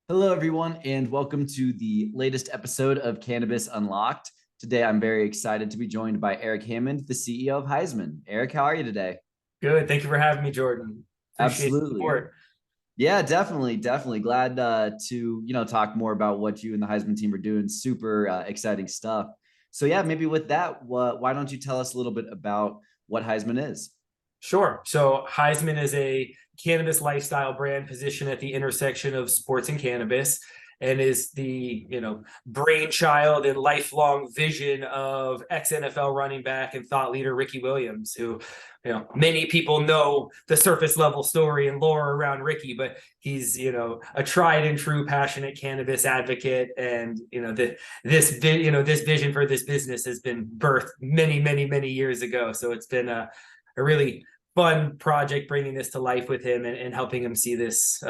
Hello, everyone, and welcome to the latest episode of Cannabis Unlocked. Today, I'm very excited to be joined by Eric Hammond, the CEO of Highsman. Eric, how are you today? Good. Thank you for having me, Jordan. Appreciate the Absolutely. support. Yeah, definitely. Glad to talk more about what you and the Heisman team are doing. Super exciting stuff. So yeah, maybe with that, why don't you tell us a little bit about what Heisman is? Sure. So Highsman is a cannabis lifestyle brand positioned at the intersection of sports and cannabis, and is the brainchild and lifelong vision of ex-NFL running back and thought leader Ricky Williams, who many people know the surface level story and lore around Ricky, but he's a tried and true passionate cannabis advocate, and this vision for this business has been birthed many years ago. So it's been a really fun project bringing this to life with him and helping him see this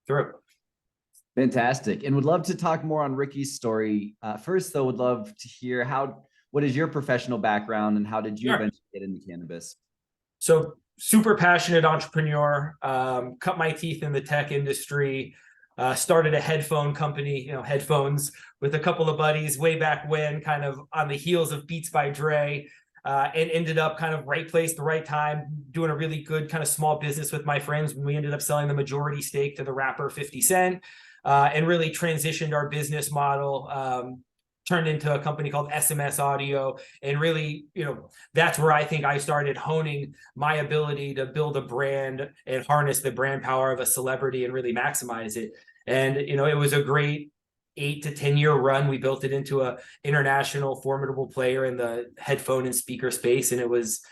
through. Fantastic. And would love to talk more on Ricky's story. First, though, would love to hear what is your professional background and how did you Sure. eventually get into cannabis? So super passionate entrepreneur, cut my teeth in the tech industry, started a headphone company, headphones with a couple of buddies way back when, kind of on the heels of Beats by Dre. And ended up kind of right place, the right time, doing a really good kind of small business with my friends when we ended up selling the majority stake to the rapper 50 Cent, and really transitioned our business model, turned into a company called SMS Audio. And really, that's where I think I started honing my ability to build a brand and harness the brand power of a celebrity and really maximize it. And, it was a great 8 to 10 year run. We built it into a international formidable player in the headphone and speaker space. And it was,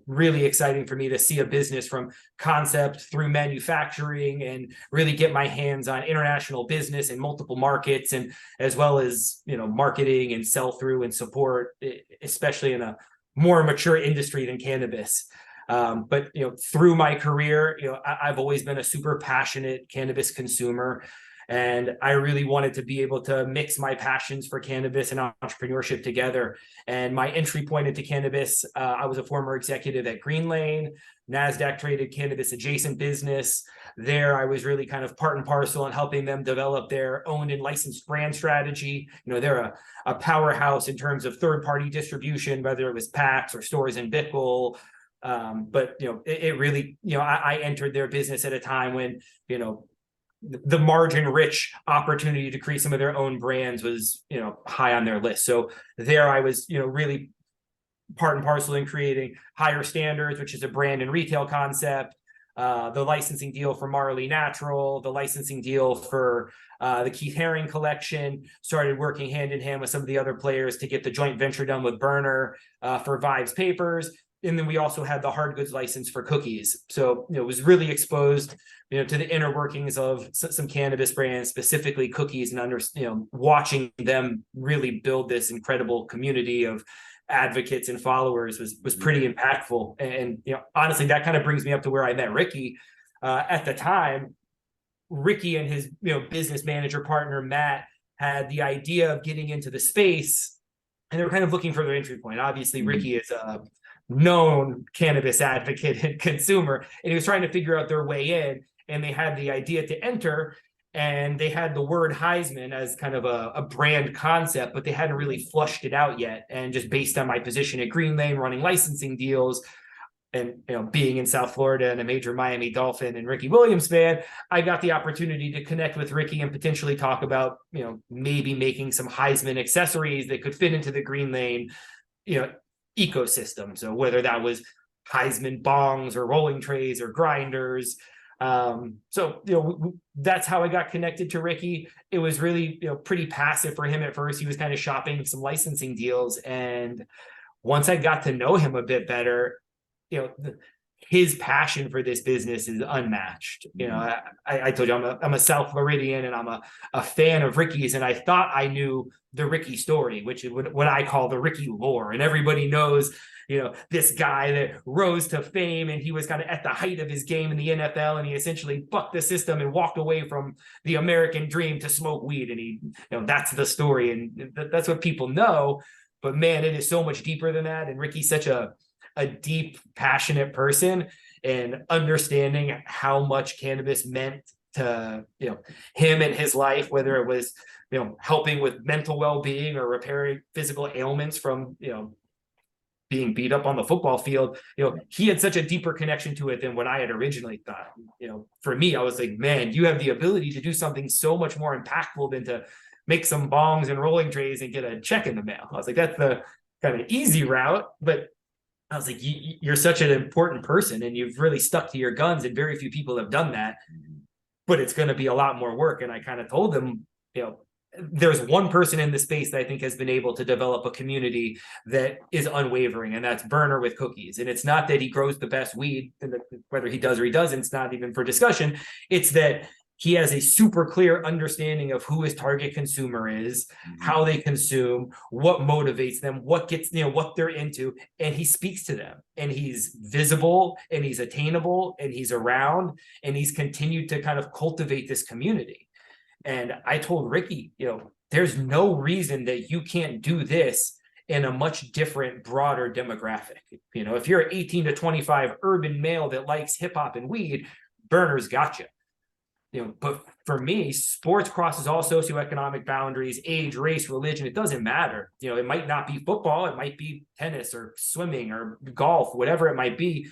really exciting for me to see a business from concept through manufacturing and really get my hands on international business in multiple markets, and as well as, marketing and sell through and support, especially in a more mature industry than cannabis. But through my career, I've always been a super passionate cannabis consumer, and I really wanted to be able to mix my passions for cannabis and entrepreneurship together. And my entry point into cannabis, I was a former executive at Green Lane, NASDAQ traded cannabis adjacent business. There, I was really kind of part and parcel in helping them develop their owned and licensed brand strategy. They're a powerhouse in terms of third party distribution, whether it was packs or stores in Bickle. But it really, I entered their business at a time when, the margin rich opportunity to create some of their own brands was, high on their list. So there I was, really part and parcel in creating Higher Standards, which is a brand and retail concept, the licensing deal for Marley Natural, the licensing deal for the Keith Haring collection, started working hand in hand with some of the other players to get the joint venture done with Burner for Vibes Papers. And then we also had the hard goods license for cookies. So, it was really exposed, to the inner workings of some cannabis brands, specifically cookies, and watching them really build this incredible community of advocates and followers was pretty impactful. And honestly, that kind of brings me up to where I met Ricky. At the time, Ricky and his business manager partner Matt had the idea of getting into the space, and they were kind of looking for their entry point. Obviously, Ricky is a known cannabis advocate and consumer, and he was trying to figure out their way in. And they had the idea to enter, and they had the word Heisman as kind of a brand concept, but they hadn't really flushed it out yet. And just based on my position at Green Lane, running licensing deals, and being in South Florida and a major Miami Dolphin and Ricky Williams fan, I got the opportunity to connect with Ricky and potentially talk about maybe making some Heisman accessories that could fit into the Green Lane ecosystem. So whether that was Heisman bongs or rolling trays or grinders. So that's how I got connected to Ricky. It was really pretty passive for him at first. He was kind of shopping some licensing deals, and once I got to know him a bit better, you know his passion for this business is unmatched. I told you I'm a South Floridian, and I'm a fan of Ricky's, and I thought I knew the Ricky story, which is what I call the Ricky lore. And everybody knows, this guy that rose to fame, and he was kind of at the height of his game in the NFL, and he essentially bucked the system and walked away from the American dream to smoke weed. And that's the story, and that's what people know. But man, it is so much deeper than that. And Ricky's such a deep, passionate person, and understanding how much cannabis meant to, him and his life, whether it was, helping with mental well-being or repairing physical ailments from, being beat up on the football field. He had such a deeper connection to it than what I had originally thought. For me, I was like, man, you have the ability to do something so much more impactful than to make some bongs and rolling trays and get a check in the mail. I was like, that's the kind of easy route. But I was like, you're such an important person and you've really stuck to your guns, and very few people have done that, but it's going to be a lot more work. And I kind of told them, there's one person in the space that I think has been able to develop a community that is unwavering, and that's Burner with cookies. And it's not that he grows the best weed, and whether he does or he doesn't, it's not even for discussion. It's that he has a super clear understanding of who his target consumer is, how they consume, what motivates them, what gets, what they're into. And he speaks to them, and he's visible and he's attainable and he's around, and he's continued to kind of cultivate this community. And I told Ricky, there's no reason that you can't do this in a much different, broader demographic. If you're an 18 to 25 urban male that likes hip hop and weed, Burner's got you. But for me, sports crosses all socioeconomic boundaries, age, race, religion. It doesn't matter. It might not be football. It might be tennis or swimming or golf, whatever it might be.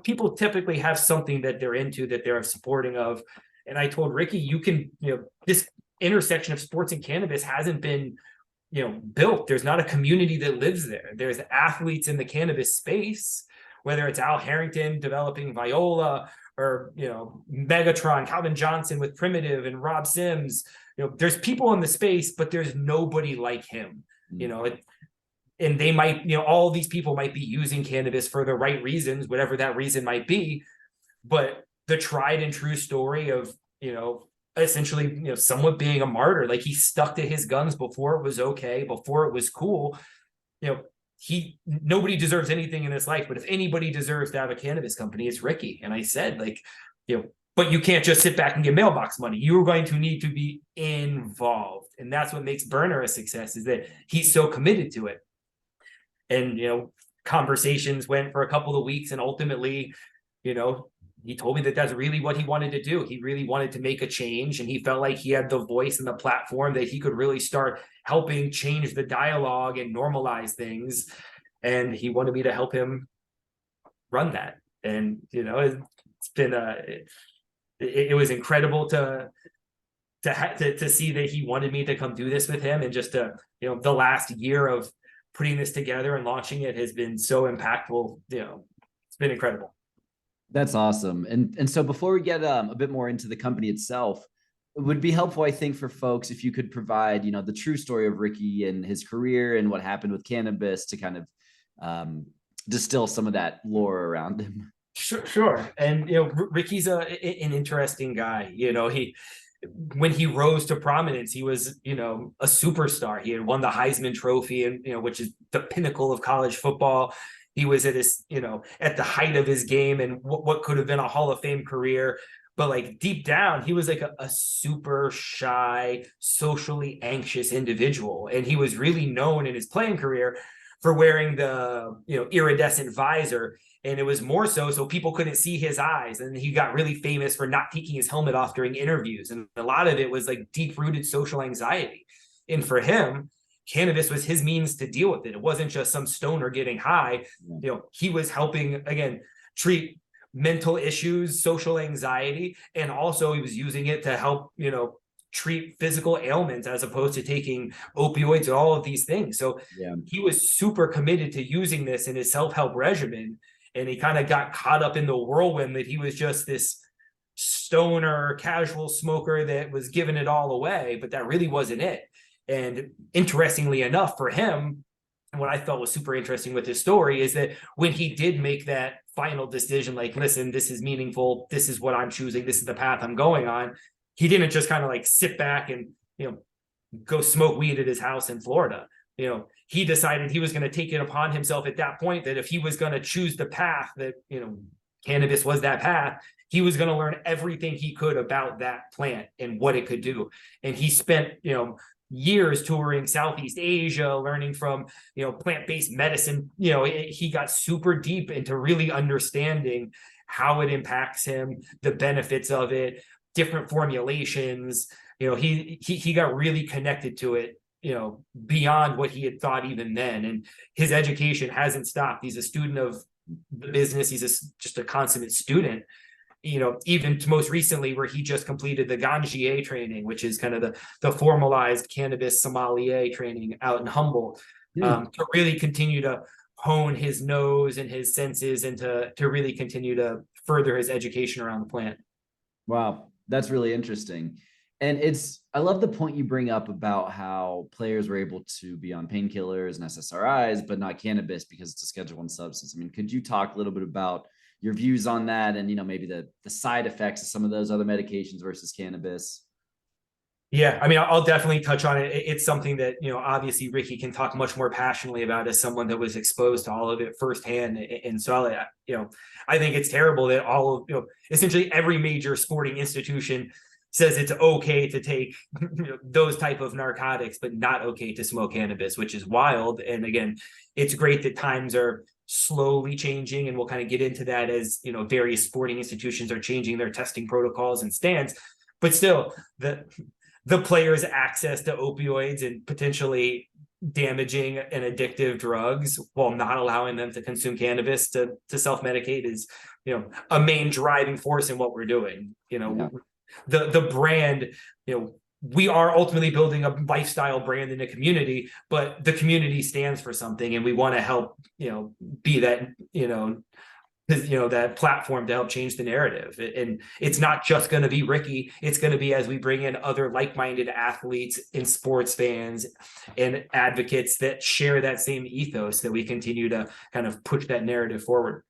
People typically have something that they're into, that they're supporting of. And I told Ricky, you can, this intersection of sports and cannabis hasn't been, built. There's not a community that lives there. There's athletes in the cannabis space, whether it's Al Harrington developing Viola, or, Megatron, Calvin Johnson with Primitive, and Rob Sims. There's people in the space, but there's nobody like him, and they might, all these people might be using cannabis for the right reasons, whatever that reason might be. But the tried and true story of, essentially, somewhat being a martyr, like he stuck to his guns before it was okay, before it was cool. Nobody deserves anything in this life, but if anybody deserves to have a cannabis company, it's Ricky. And I said, but you can't just sit back and get mailbox money. You're going to need to be involved. And that's what makes Burner a success, is that he's so committed to it. And, conversations went for a couple of weeks, and ultimately, he told me that that's really what he wanted to do. He really wanted to make a change, and he felt like he had the voice and the platform that he could really start helping change the dialogue and normalize things. And he wanted me to help him run that. And, it's been it was incredible to see that he wanted me to come do this with him. And just the last year of putting this together and launching it has been so impactful. It's been incredible. That's awesome. And so before we get a bit more into the company itself, it would be helpful, I think, for folks if you could provide, the true story of Ricky and his career and what happened with cannabis, to kind of distill some of that lore around him. Sure. And, Ricky's an interesting guy. When he rose to prominence, he was, a superstar. He had won the Highsman trophy, and, which is the pinnacle of college football. He was at his, at the height of his game and what could have been a Hall of Fame career. But deep down, he was a super shy, socially anxious individual. And he was really known in his playing career for wearing the, iridescent visor. And it was more so people couldn't see his eyes. And he got really famous for not taking his helmet off during interviews. And a lot of it was deep-rooted social anxiety. And for him, cannabis was his means to deal with it. It wasn't just some stoner getting high. He was helping, again, treat mental issues, social anxiety, and also he was using it to help, treat physical ailments, as opposed to taking opioids and all of these things. So he was super committed to using this in his self-help regimen. And he kind of got caught up in the whirlwind that he was just this stoner, casual smoker that was giving it all away, but that really wasn't it. And interestingly enough for him, what I thought was super interesting with his story is that when he did make that final decision, listen, this is meaningful, this is what I'm choosing, this is the path I'm going on, he didn't just kind of sit back and, go smoke weed at his house in Florida. He decided he was going to take it upon himself at that point that if he was going to choose the path that, cannabis was that path, he was going to learn everything he could about that plant and what it could do. And he spent, years touring Southeast Asia, learning from, plant-based medicine. He got super deep into really understanding how it impacts him, the benefits of it, different formulations. He got really connected to it, beyond what he had thought even then. And his education hasn't stopped. He's a student of the business. He's just a consummate student. Even to most recently, where he just completed the Ganjier training, which is kind of the formalized cannabis sommelier training out in Humboldt, to really continue to hone his nose and his senses, and to really continue to further his education around the plant. Wow, that's really interesting. And I love the point you bring up about how players were able to be on painkillers and SSRIs, but not cannabis because it's a Schedule I substance. I mean, could you talk a little bit about your views on that, and maybe the side effects of some of those other medications versus cannabis? Yeah, I mean, I'll definitely touch on it. It's something that, obviously Ricky can talk much more passionately about as someone that was exposed to all of it firsthand. And so, I think it's terrible that essentially every major sporting institution says it's okay to take those type of narcotics, but not okay to smoke cannabis, which is wild. And again, it's great that times are slowly changing, and we'll kind of get into that as various sporting institutions are changing their testing protocols and stands. But still, the players' access to opioids and potentially damaging and addictive drugs while not allowing them to consume cannabis to self-medicate is, a main driving force in what we're doing. The brand, we are ultimately building a lifestyle brand in a community, but the community stands for something, and we want to help, be that, that platform to help change the narrative. And it's not just going to be Ricky. It's going to be as we bring in other like-minded athletes and sports fans and advocates that share that same ethos, that we continue to kind of push that narrative forward.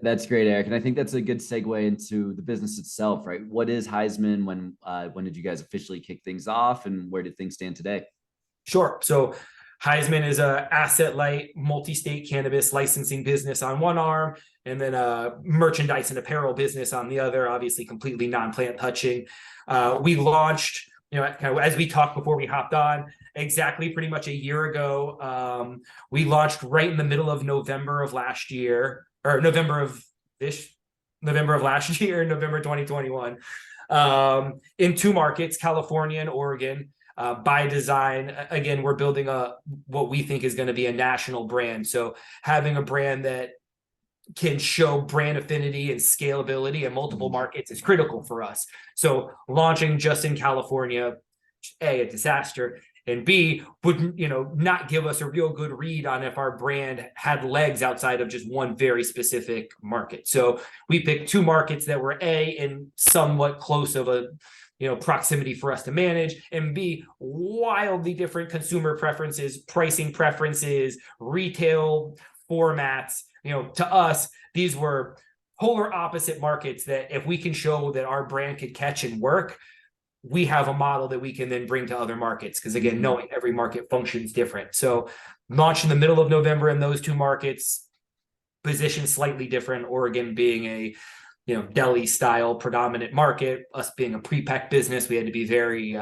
That's great, Eric. And I think that's a good segue into the business itself, right? What is Highsman? When did you guys officially kick things off, and where did things stand today? Sure. So Highsman is a asset-light, multi-state cannabis licensing business on one arm, and then a merchandise and apparel business on the other, obviously completely non-plant touching. We launched, kind of as we talked before we hopped on, exactly pretty much a year ago. We launched right in the middle of November of last year, or November of last year, November 2021, in 2 markets, California and Oregon. By design, again, we're building what we think is going to be a national brand. So having a brand that can show brand affinity and scalability in multiple markets is critical for us. So launching just in California, a disaster, and B, would not give us a real good read on if our brand had legs outside of just one very specific market. So we picked 2 markets that were in somewhat close of a proximity for us to manage, and B, wildly different consumer preferences, pricing preferences, retail formats. To us, these were polar opposite markets that if we can show that our brand could catch and work, we have a model that we can then bring to other markets. Because again, knowing every market functions different. So launched in the middle of November in those 2 markets, positioned slightly different, Oregon being a deli style predominant market, us being a pre-packed business, we had to be very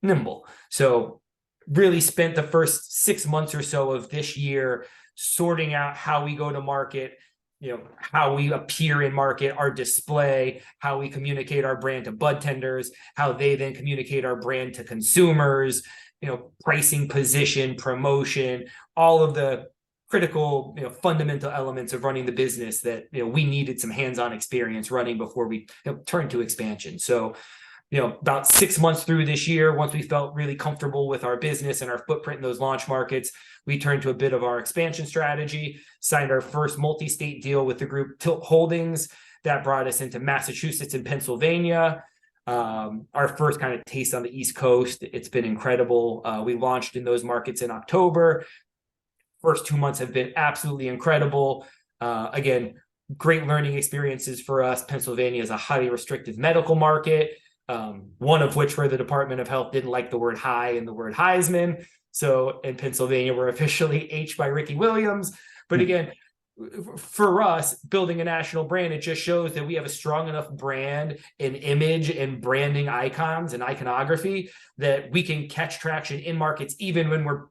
nimble. So really spent the first 6 months or so of this year sorting out how we go to market, how we appear in market, our display, how we communicate our brand to bud tenders, how they then communicate our brand to consumers, pricing, position, promotion, all of the critical, fundamental elements of running the business that, we needed some hands-on experience running before we turned to expansion. So, about 6 months through this year, once we felt really comfortable with our business and our footprint in those launch markets, we turned to a bit of our expansion strategy, signed our first multi-state deal with the group Tilt Holdings. That brought us into Massachusetts and Pennsylvania. Our first kind of taste on the East Coast. It's been incredible. We launched in those markets in October. First 2 months have been absolutely incredible. Again, great learning experiences for us. Pennsylvania is a highly restrictive medical market, one of which where the Department of Health didn't like the word high and the word Highsman. So in Pennsylvania, we're officially H by Ricky Williams. But again, for us, building a national brand, it just shows that we have a strong enough brand and image and branding icons and iconography that we can catch traction in markets, even when we're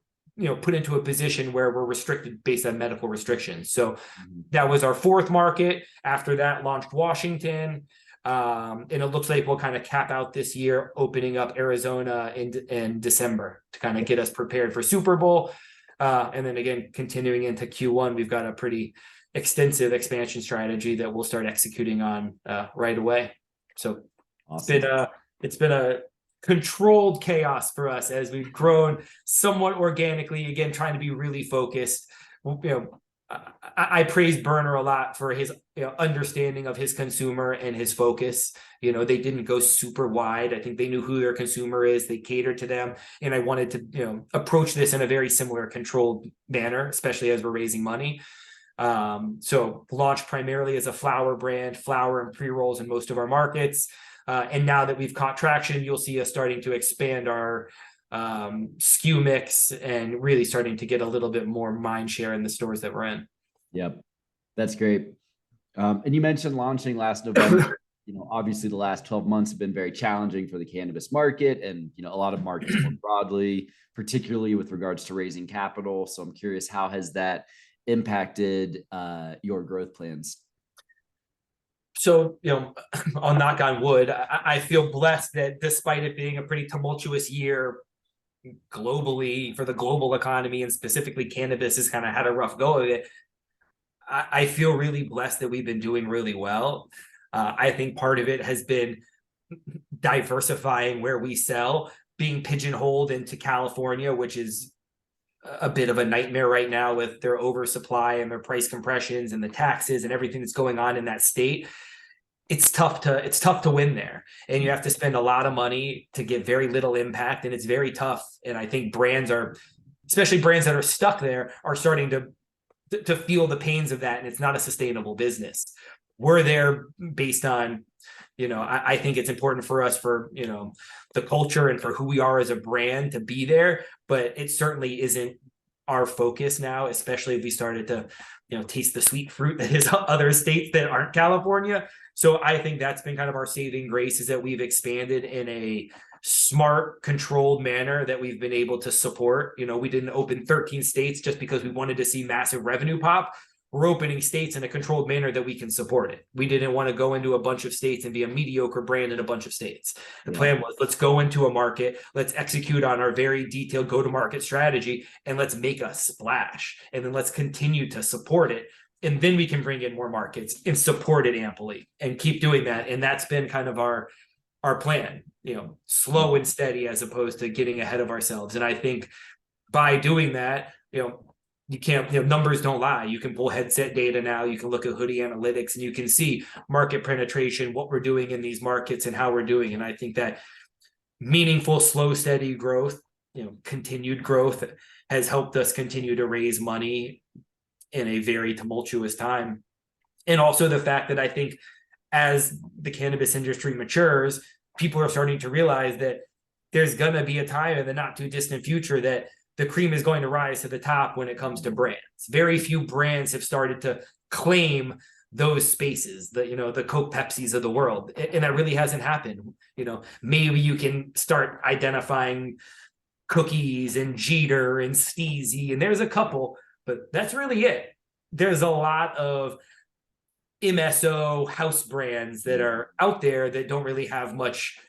put into a position where we're restricted based on medical restrictions. So that was our 4th market. After that, launched Washington. And it looks like we'll kind of cap out this year, opening up Arizona in December to kind of get us prepared for Super Bowl. And then again, continuing into Q1, we've got a pretty extensive expansion strategy that we'll start executing on right away. So Awesome. it's been a controlled chaos for us as we've grown somewhat organically, again, trying to be really focused. I praise Berner a lot for his understanding of his consumer and his focus. They didn't go super wide. I think they knew who their consumer is. They catered to them. And I wanted to, approach this in a very similar controlled manner, especially as we're raising money. So launched primarily as a flower brand, flower and pre-rolls in most of our markets. And now that we've caught traction, you'll see us starting to expand our SKU mix and really starting to get a little bit more mind share in the stores that we're in. Yep. That's great. And you mentioned launching last November. Obviously the last 12 months have been very challenging for the cannabis market and, a lot of markets more broadly, particularly with regards to raising capital. So I'm curious, how has that impacted your growth plans? So, I'll knock on wood. I feel blessed that despite it being a pretty tumultuous year globally for the global economy, and specifically cannabis has kind of had a rough go of it, I feel really blessed that we've been doing really well. I think part of it has been diversifying where we sell, being pigeonholed into California, which is a bit of a nightmare right now with their oversupply and their price compressions and the taxes and everything that's going on in that state. It's tough to win there, and you have to spend a lot of money to get very little impact, and it's very tough. And I think especially brands that are stuck there, are starting to feel the pains of that, and it's not a sustainable business. We're there based on, I think it's important for us for, the culture and for who we are as a brand to be there, but it certainly isn't our focus now, especially if we started to, taste the sweet fruit that is other states that aren't California. So I think that's been kind of our saving grace, is that we've expanded in a smart, controlled manner that we've been able to support. We didn't open 13 states just because we wanted to see massive revenue pop. We're opening states in a controlled manner that we can support it. We didn't want to go into a bunch of states and be a mediocre brand in a bunch of states. The plan was, let's go into a market, let's execute on our very detailed go-to-market strategy, and let's make a splash. And then let's continue to support it. And then we can bring in more markets and support it amply and keep doing that. And that's been kind of our plan, slow and steady, as opposed to getting ahead of ourselves. And I think by doing that, you can't, numbers don't lie. You can pull headset data now. You can look at hoodie analytics, and you can see market penetration, what we're doing in these markets and how we're doing. And I think that meaningful, slow, steady growth, continued growth, has helped us continue to raise money in a very tumultuous time. And also the fact that I think as the cannabis industry matures, people are starting to realize that there's going to be a time in the not too distant future that the cream is going to rise to the top when it comes to brands. Very few brands have started to claim those spaces, the Coke Pepsis of the world. And that really hasn't happened. Maybe you can start identifying Cookies and Jeter and Steezy, and there's a couple, but that's really it. There's a lot of MSO house brands that are out there that don't really have much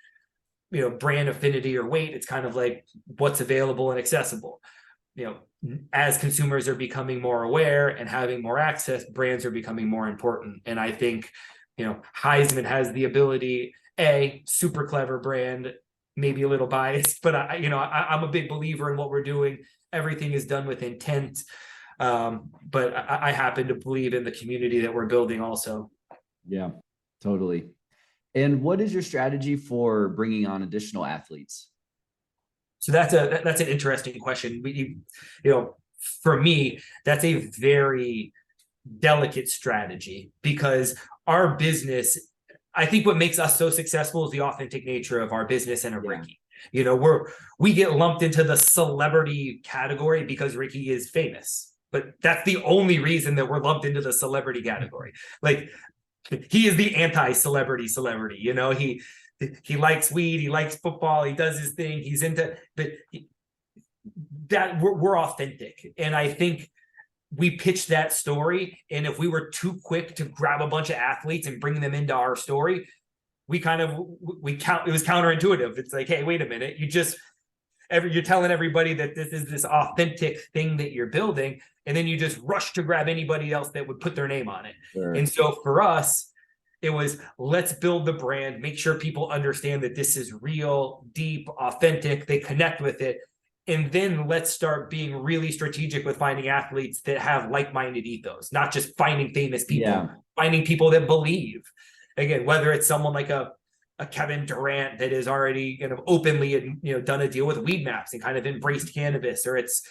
brand affinity or weight. It's kind of like what's available and accessible. As consumers are becoming more aware and having more access, brands are becoming more important. And I think, Highsman has the ability, super clever brand, maybe a little biased, but I'm a big believer in what we're doing. Everything is done with intent. But I happen to believe in the community that we're building also. Yeah, totally. And what is your strategy for bringing on additional athletes? So that's an interesting question. For me, that's a very delicate strategy, because our business, I think what makes us so successful is the authentic nature of our business and of Ricky. We get lumped into the celebrity category because Ricky is famous, but that's the only reason that we're lumped into the celebrity category. Like, he is the anti-celebrity. He likes weed, he likes football, he does his thing, he's into that. We're authentic, and I think we pitched that story. And if we were too quick to grab a bunch of athletes and bring them into our story, we kind of, it was counterintuitive. It's like, hey, wait a minute. You're telling everybody that this is this authentic thing that you're building, and then you just rush to grab anybody else that would put their name on it. Sure. And so for us, it was, let's build the brand, make sure people understand that this is real, deep, authentic, they connect with it. And then let's start being really strategic with finding athletes that have like-minded ethos, not just finding famous people, finding people that believe. Again, whether it's someone like a Kevin Durant that has already openly done a deal with Weed Maps and kind of embraced cannabis, or it's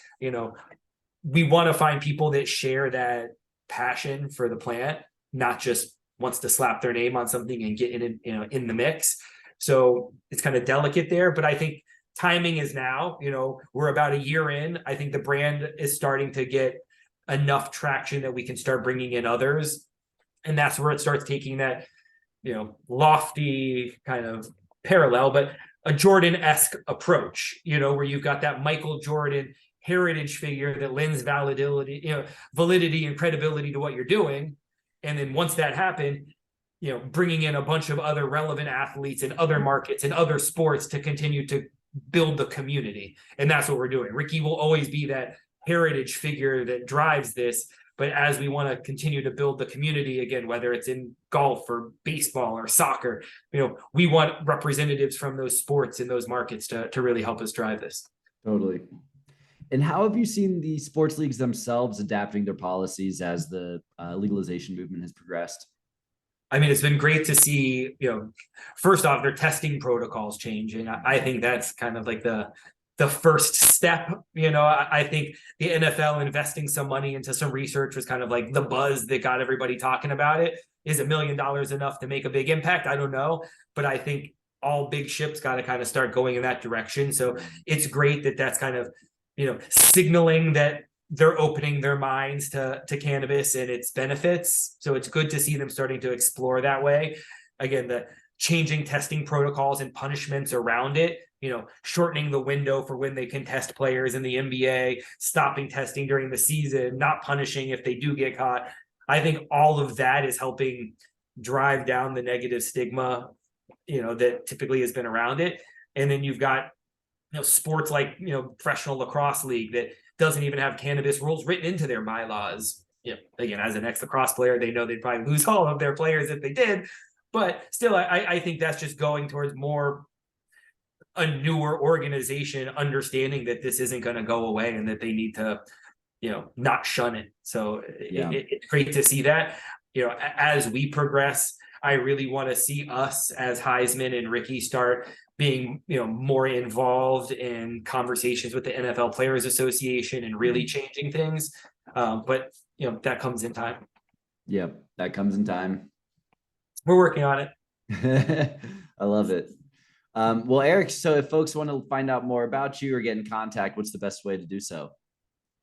we want to find people that share that passion for the plant, not just wants to slap their name on something and get in the mix. So it's kind of delicate there, but I think timing is now. We're about a year in. I think the brand is starting to get enough traction that we can start bringing in others, and that's where it starts taking that lofty kind of parallel, but a Jordan-esque approach, where you've got that Michael Jordan heritage figure that lends validity and credibility to what you're doing. And then once that happened, bringing in a bunch of other relevant athletes in other markets and other sports to continue to build the community. And that's what we're doing. Ricky will always be that heritage figure that drives this. But as we want to continue to build the community, again, whether it's in golf or baseball or soccer, we want representatives from those sports in those markets to really help us drive this. Totally. And how have you seen the sports leagues themselves adapting their policies as the legalization movement has progressed? I mean, it's been great to see, first off, their testing protocols changing. I think that's kind of like the first step. I think the NFL investing some money into some research was kind of like the buzz that got everybody talking about it. Is $1 million enough to make a big impact? I don't know. But I think all big ships got to kind of start going in that direction. So it's great that that's kind of, signaling that they're opening their minds to cannabis and its benefits. So it's good to see them starting to explore that way. Again, the changing testing protocols and punishments around it, shortening the window for when they can test players in the NBA, stopping testing during the season, not punishing if they do get caught. I think all of that is helping drive down the negative stigma, that typically has been around it. And then you've got, sports like, professional lacrosse league that doesn't even have cannabis rules written into their bylaws. Again, as an ex-lacrosse player, they know they'd probably lose all of their players if they did. But still, I think that's just going towards more a newer organization understanding that this isn't going to go away and that they need to, not shun it. So it's great to see that, as we progress. I really want to see us as Highsman and Ricky start being, more involved in conversations with the NFL Players Association and really changing things. But, that comes in time. Yep, that comes in time. We're working on it. I love it. Well, Eric, so if folks want to find out more about you or get in contact, what's the best way to do so?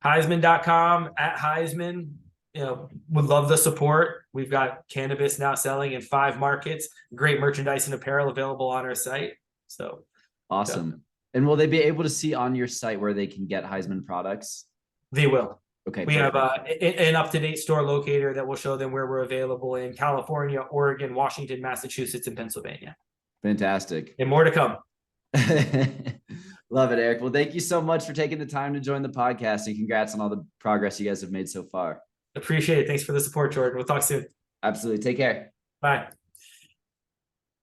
Highsman.com, @Highsman. Would love the support. We've got cannabis now selling in 5 markets, great merchandise and apparel available on our site. So awesome. And will they be able to see on your site where they can get Highsman products? They will. Okay. We have an up-to-date store locator that will show them where we're available in California, Oregon, Washington, Massachusetts, and Pennsylvania. Fantastic. And more to come. Love it, Eric. Well, thank you so much for taking the time to join the podcast, and congrats on all the progress you guys have made so far. Appreciate it. Thanks for the support, Jordan. We'll talk soon. Absolutely. Take care. Bye.